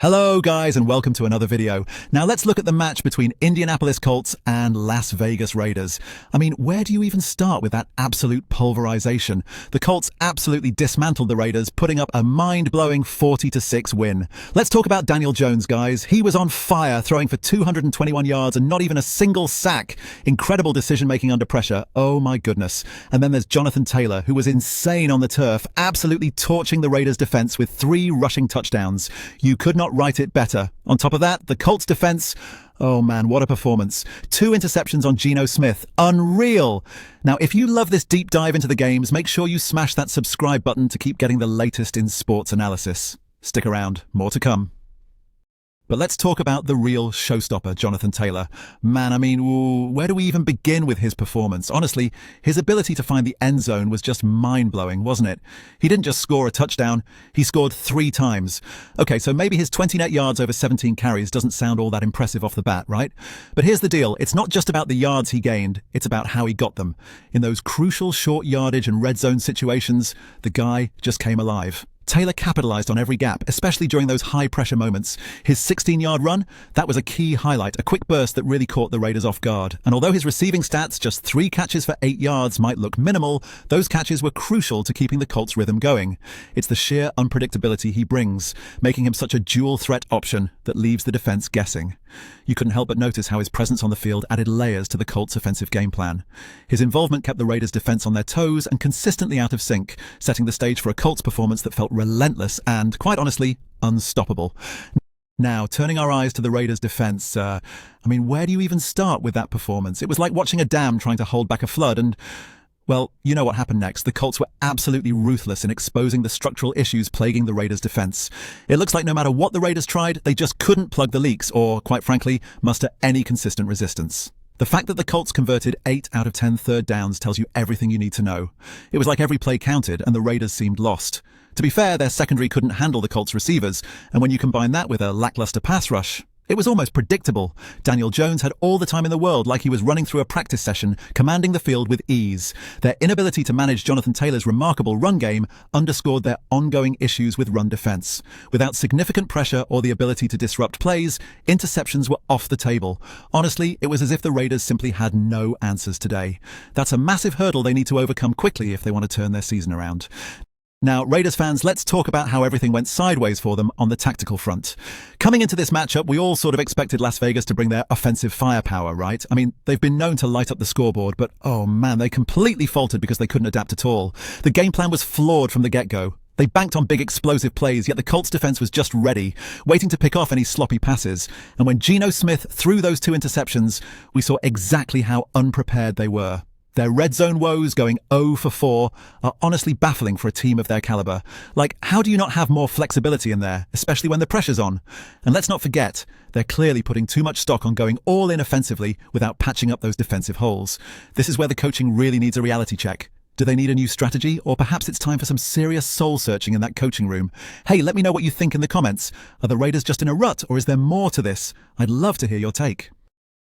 Hello guys and welcome to another video. Now let's look at the match between Indianapolis Colts and Las Vegas Raiders. I mean, where do you even start with that absolute pulverization? The Colts absolutely dismantled the Raiders, putting up a mind-blowing 40-6 win. Let's talk about Daniel Jones, guys. He was on fire, throwing for 221 yards and not even a single sack. Incredible decision-making under pressure. Oh my goodness. And then there's Jonathan Taylor, who was insane on the turf, absolutely torching the Raiders' defense with 3 rushing touchdowns. You could not write it better. On top of that, the Colts defense, oh man, what a performance. 2 interceptions on Geno Smith. Unreal. Now, if you love this deep dive into the games, make sure you smash that subscribe button to keep getting the latest in sports analysis. Stick around, more to come. But let's talk about the real showstopper, Jonathan Taylor. Man, I mean, where do we even begin with his performance? Honestly, his ability to find the end zone was just mind-blowing, wasn't it? He didn't just score a touchdown, he scored 3 times. Okay, so maybe his 20 net yards over 17 carries doesn't sound all that impressive off the bat, right? But here's the deal, it's not just about the yards he gained, it's about how he got them. In those crucial short yardage and red zone situations, the guy just came alive. Taylor capitalized on every gap, especially during those high-pressure moments. His 16-yard run, that was a key highlight, a quick burst that really caught the Raiders off guard. And although his receiving stats, just 3 catches for 8 yards, might look minimal, those catches were crucial to keeping the Colts' rhythm going. It's the sheer unpredictability he brings, making him such a dual-threat option that leaves the defense guessing. You couldn't help but notice how his presence on the field added layers to the Colts' offensive game plan. His involvement kept the Raiders' defense on their toes and consistently out of sync, setting the stage for a Colts performance that felt relentless and, quite honestly, unstoppable. Now, turning our eyes to the Raiders' defense, I mean, where do you even start with that performance? It was like watching a dam trying to hold back a flood and, well, you know what happened next. The Colts were absolutely ruthless in exposing the structural issues plaguing the Raiders' defense. It looks like no matter what the Raiders tried, they just couldn't plug the leaks or, quite frankly, muster any consistent resistance. The fact that the Colts converted 8 out of 10 third downs tells you everything you need to know. It was like every play counted and the Raiders seemed lost. To be fair, their secondary couldn't handle the Colts' receivers, and when you combine that with a lackluster pass rush, it was almost predictable. Daniel Jones had all the time in the world, like he was running through a practice session, commanding the field with ease. Their inability to manage Jonathan Taylor's remarkable run game underscored their ongoing issues with run defense. Without significant pressure or the ability to disrupt plays, interceptions were off the table. Honestly, it was as if the Raiders simply had no answers today. That's a massive hurdle they need to overcome quickly if they want to turn their season around. Now, Raiders fans, let's talk about how everything went sideways for them on the tactical front. Coming into this matchup, we all sort of expected Las Vegas to bring their offensive firepower, right? I mean, they've been known to light up the scoreboard, but oh man, they completely faltered because they couldn't adapt at all. The game plan was flawed from the get-go. They banked on big explosive plays, yet the Colts defense was just ready, waiting to pick off any sloppy passes. And when Geno Smith threw those 2 interceptions, we saw exactly how unprepared they were. Their red zone woes going 0 for 4 are honestly baffling for a team of their caliber. Like, how do you not have more flexibility in there, especially when the pressure's on? And let's not forget, they're clearly putting too much stock on going all in offensively without patching up those defensive holes. This is where the coaching really needs a reality check. Do they need a new strategy? Or perhaps it's time for some serious soul-searching in that coaching room? Hey, let me know what you think in the comments. Are the Raiders just in a rut, or is there more to this? I'd love to hear your take.